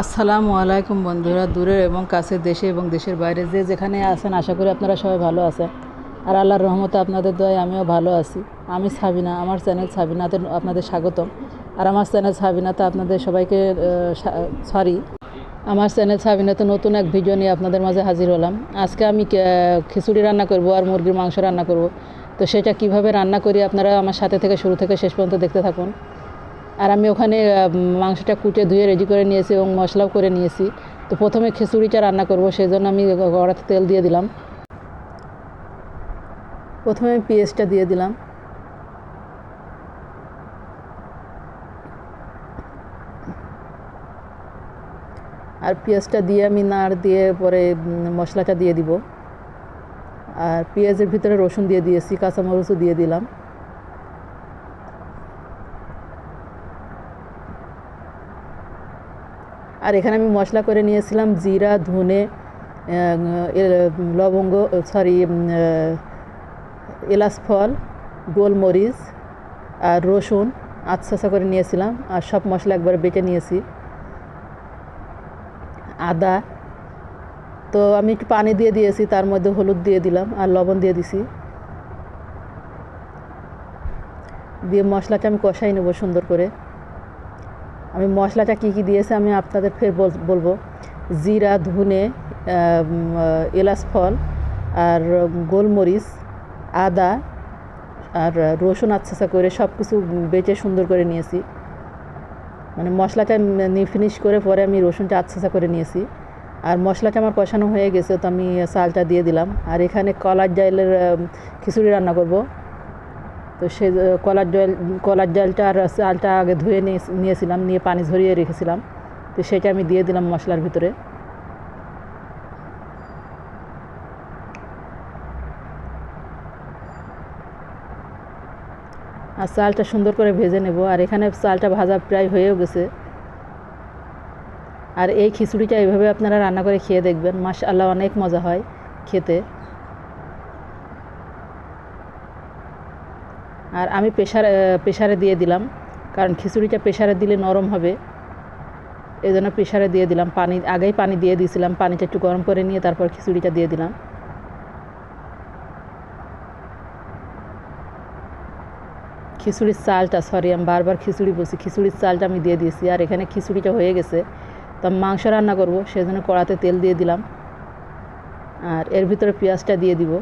আসসালামু আলাইকুম বন্ধুরা, দূরের এবং কাছের, দেশে এবং দেশের বাইরে যে যেখানে আছেন, আশা করি আপনারা সবাই ভালো আছেন। আর আল্লাহর রহমতে আপনাদের দয়ায় আমিও ভালো আছি। আমি সাবিনা, আমার চ্যানেল সাবিনাতে আপনাদের স্বাগতম। আর আমার চ্যানেল সাবিনাতে আপনাদের সবাইকে আমার চ্যানেল সাবিনাতে নতুন এক ভিডিও নিয়ে আপনাদের মাঝে হাজির হলাম। আজকে আমি খিচুড়ি রান্না করব আর মুরগির মাংস রান্না করব। তো সেটা কিভাবে রান্না করি আপনারা আমার সাথে থেকে শুরু থেকে শেষ পর্যন্ত দেখতে থাকুন। আর আমি ওখানে মাংসটা কুটে ধুয়ে রেডি করে নিয়েছি এবং মশলাও করে নিয়েছি। তো প্রথমে খিচুড়িটা রান্না করব, সেই জন্য আমি কড়াতে তেল দিয়ে দিলাম। প্রথমে আমি পেঁয়াজটা দিয়ে দিলাম। আর পেঁয়াজটা দিয়ে আমি নাড় দিয়ে পরে মশলাটা দিয়ে দিব। আর পেঁয়াজের ভিতরে রসুন দিয়ে দিয়েছি, কাঁচামরিচও দিয়ে দিলাম। আর এখানে আমি মশলা করে নিয়েছিলাম জিরা, ধনে, লবঙ্গ, এলাচ ফল, গোলমরিচ আর রসুন আচ্ছা করে নিয়েছিলাম। আর সব মশলা একবার বেটে নিয়েছি। আদা, তো আমি একটু পানি দিয়ে দিয়েছি, তার মধ্যে হলুদ দিয়ে দিলাম আর লবণ দিয়ে দিছি। দিয়ে মশলাটা আমি কষাই নেব সুন্দর করে। আমি মশলাটা কী কী দিয়েছি আমি আপনাদের ফের বলবো। জিরা, ধনে, এলাচ ফল আর গোলমরিচ, আদা আর রসুন আচ্ছা করে সব কিছু বেটে সুন্দর করে নিয়েছি। মানে মশলাটা ফিনিশ করে পরে আমি রসুনটা আচ্ছা করে নিয়েছি। আর মশলাটা আমার কষানো হয়ে গেছে, তো আমি চালটা দিয়ে দিলাম। আর এখানে কলার ডালের খিচুড়ি রান্না করব। তো সে কলার ডালটা আর চালটা আগে ধুয়ে নিয়েছিলাম, নিয়ে পানি ঝরিয়ে রেখেছিলাম। তো সেটা আমি দিয়ে দিলাম মশলার ভিতরে। আর চালটা সুন্দর করে ভেজে নেব। আর এখানে চালটা ভাজা প্রায় হয়েও গেছে। আর এই খিচুড়িটা এইভাবে আপনারা রান্না করে খেয়ে দেখবেন, মাশাআল্লাহ অনেক মজা হয় খেতে। আর আমি প্রেসারে দিয়ে দিলাম, কারণ খিচুড়িটা প্রেসারে দিলে নরম হবে, এই জন্য প্রেসারে দিয়ে দিলাম। আগেই পানি দিয়ে দিয়েছিলাম, পানিটা একটু গরম করে নিয়ে তারপর খিচুড়িটা দিয়ে দিলাম। খিচুড়ির চালটা, আমি বারবার খিচুড়ি বলছি, খিচুড়ির চালটা আমি দিয়ে দিয়েছি। আর এখানে খিচুড়িটা হয়ে গেছে, তো মাংস রান্না করব, সেজন্য কড়াতে তেল দিয়ে দিলাম। আর এর ভিতরে পেঁয়াজটা দিয়ে দিব।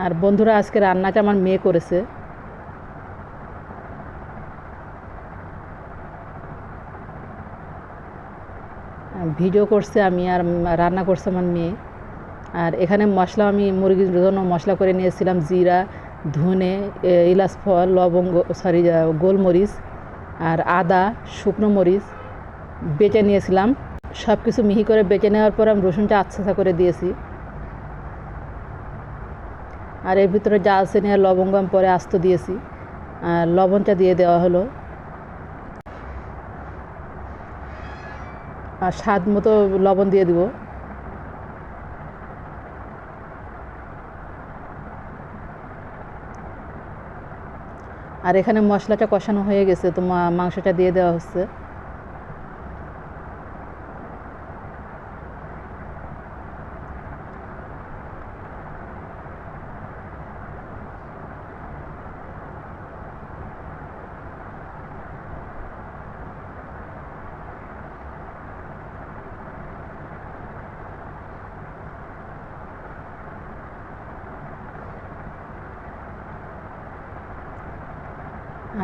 আর বন্ধুরা, আজকে রান্নাটা আমার মেয়ে করেছে। ভিডিও করছে আমি, আর রান্না করছে আমার মেয়ে। আর এখানে মশলা আমি মুরগির জন্য মশলা করে নিয়েছিলাম জিরা, ধনে, এলাচ ফল, লবঙ্গ, গোলমরিচ আর আদা, শুকনো মরিচ বেটে নিয়েছিলাম। সব কিছু মিহি করে বেটে নেওয়ার পর আমি রসুনটা আচ্ছা করে দিয়েছি। আর এর ভিতরে দারচিনি আর লবঙ্গ আমি পরে আস্ত দিয়েছি। আর লবণটা দিয়ে দেওয়া হলো। আর স্বাদ মতো লবণ দিয়ে দিব। আর এখানে মশলাটা কষানো হয়ে গেছে, তো মাংসটা দিয়ে দেওয়া হচ্ছে।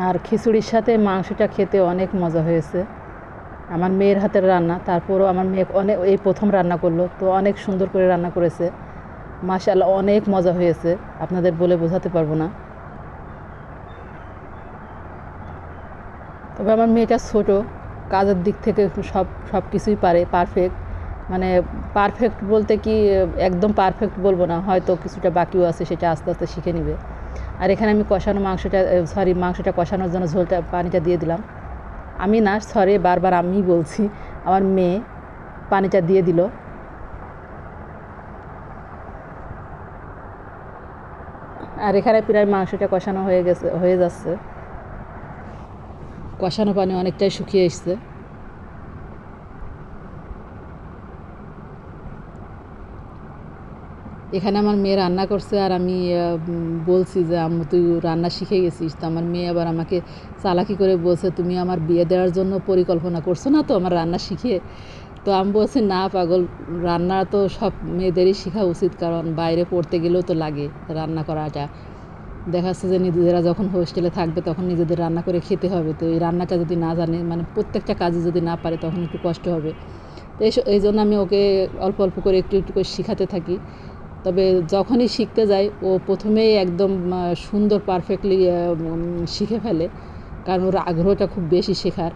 আর খিচুড়ির সাথে মাংসটা খেতে অনেক মজা হয়েছে। আমার মেয়ের হাতের রান্না, তারপরও আমার মেয়ে এই প্রথম রান্না করলো, তো অনেক সুন্দর করে রান্না করেছে। মাশাআল্লাহ অনেক মজা হয়েছে, আপনাদের বলে বোঝাতে পারবো না। তবে আমার মেয়েটা ছোট, কাজের দিক থেকে সব কিছুই পারে, পারফেক্ট। মানে পারফেক্ট বলতে কি, একদম পারফেক্ট বলবো না, হয়তো কিছুটা বাকিও আছে, সেটা আস্তে আস্তে শিখে নেবে। আর এখানে আমি মাংসটা কষানোর জন্য পানিটা দিয়ে দিলাম। আমি না, বারবার আমি বলছি, আমার মেয়ে পানিটা দিয়ে দিল। আর এখানে প্রায় মাংসটা কষানো হয়ে যাচ্ছে, কষানো পানি অনেকটাই শুকিয়ে এসছে। এখানে আমার মেয়ে রান্না করছে আর আমি বলছি যে আম্মু তুই রান্না শিখে গেছিস। তো আমার মেয়ে আবার আমাকে চালাকি করে বলছে, তুমি আমার বিয়ে দেওয়ার জন্য পরিকল্পনা করছো না তো আমার রান্না শিখে? তো আমি বলছি, না পাগল, রান্না তো সব মেয়েদেরই শেখা উচিত, কারণ বাইরে পড়তে গেলেও তো লাগে রান্না করাটা। দেখা যাচ্ছে যে নিজেরা যখন হোস্টেলে থাকবে তখন নিজেদের রান্না করে খেতে হবে। তো এই রান্নাটা যদি না জানে, মানে প্রত্যেকটা কাজে যদি না পারে, তখন একটু কষ্ট হবে। তো এই জন্য আমি ওকে অল্প অল্প করে একটু একটু করে শেখাতে থাকি। তবে যখনই শিখতে যাই ও প্রথমেই একদম সুন্দর পারফেক্টলি শিখে ফেলে, কারণ ওর আগ্রহটা খুব বেশি শেখার,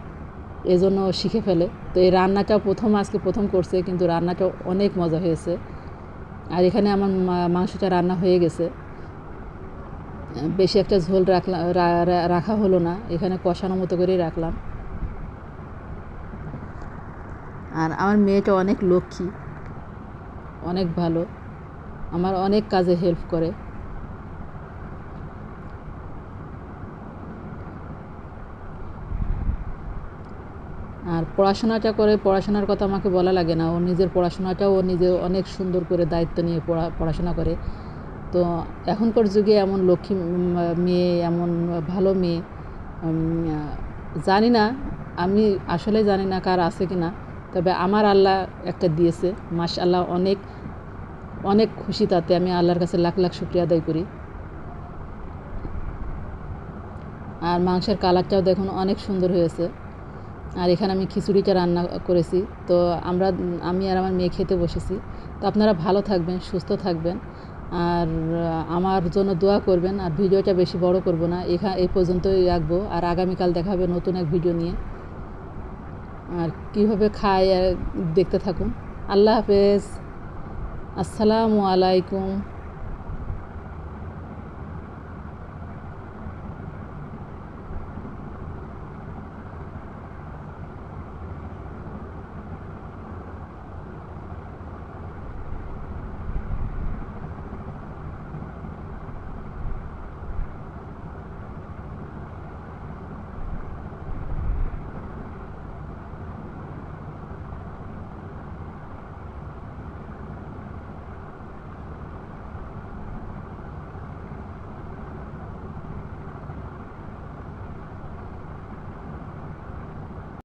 এজন্য ও শিখে ফেলে। তো এই রান্নাটা আজকে প্রথম করছে, কিন্তু রান্নাটা অনেক মজা হয়েছে। আর এখানে আমার মাংসটা রান্না হয়ে গেছে, বেশি একটা ঝোল রাখা হলো না, এখানে কষানো মতো করেই রাখলাম। আর আমার মেয়েটা অনেক লক্ষ্মী, অনেক ভালো, আমার অনেক কাজে হেল্প করে। আর পড়াশোনার কথা আমাকে বলা লাগে না, ও নিজের পড়াশোনাটাও ও নিজে অনেক সুন্দর করে দায়িত্ব নিয়ে পড়াশোনা করে। তো এখনকার যুগে এমন লক্ষ্মী মেয়ে, এমন ভালো মেয়ে জানি না, আমি আসলে জানি না কার আছে কি না, তবে আমার আল্লাহ একটা দিয়েছে, মাশাআল্লাহ। অনেক অনেক খুশি তাতে, আমি আল্লাহর কাছে লাখ লাখ শুকরিয়া আদায় করি। আর মাংসের কালারটাও দেখুন অনেক সুন্দর হয়েছে। আর এখানে আমি খিচুড়িটা রান্না করেছি। তো আমি আর আমার মেয়ে খেতে বসেছি। তো আপনারা ভালো থাকবেন, সুস্থ থাকবেন, আর আমার জন্য দোয়া করবেন। আর ভিডিওটা বেশি বড় করব না, এই পর্যন্তই রাখবো। আর আগামীকাল দেখা হবে নতুন এক ভিডিও নিয়ে। আর কীভাবে খায় দেখতে থাকুন। আল্লাহ হাফেজ, আসসালামু আলাইকুম।